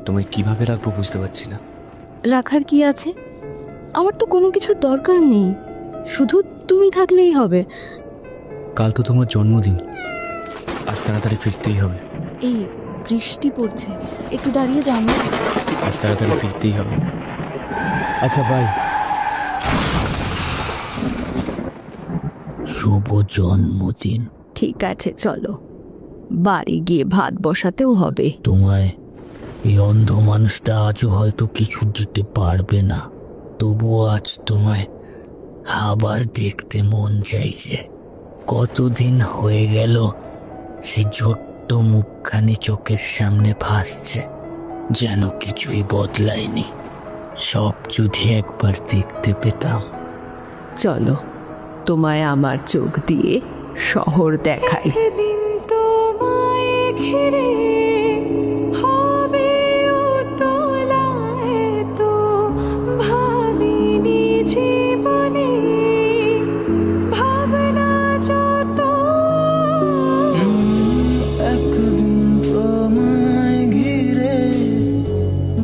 তোমায় কিভাবে রাখবো বুঝতে পারছি না। রাখার কি আছে? আমার তো কোনো কিছুর দরকার নেই, শুধু তুমি থাকলেই হবে। কাল তো তোমার জন্মদিন, আজ তাড়াতাড়ি ফিরতেই হবে। এই বৃষ্টি পড়ছে, একটু দাঁড়িয়ে যাও না। আজ তাড়াতাড়ি ফিরতেই হবে। আচ্ছা বাই। শুভ জন্মদিন। ঠিক আছে, চলো বাড়ি গিয়ে ভাত বসাতেও হবে। তোমায় এই অন্ধ মানুষটা আজও হয়তো কিছু দিতে পারবে না, তবুও আজ তোমায় আবার দেখতে মন চাইছে। কতদিন হয়ে গেল সেই ছোট্ট মুখখানি চোখের সামনে ভাসছে, যেন কিছুই বদলায়নি। সব যদি একবার দেখতে পেতাম। চলো তোমায় আমার চোখ দিয়ে শহর দেখাই। দিন তোমায় ঘিরে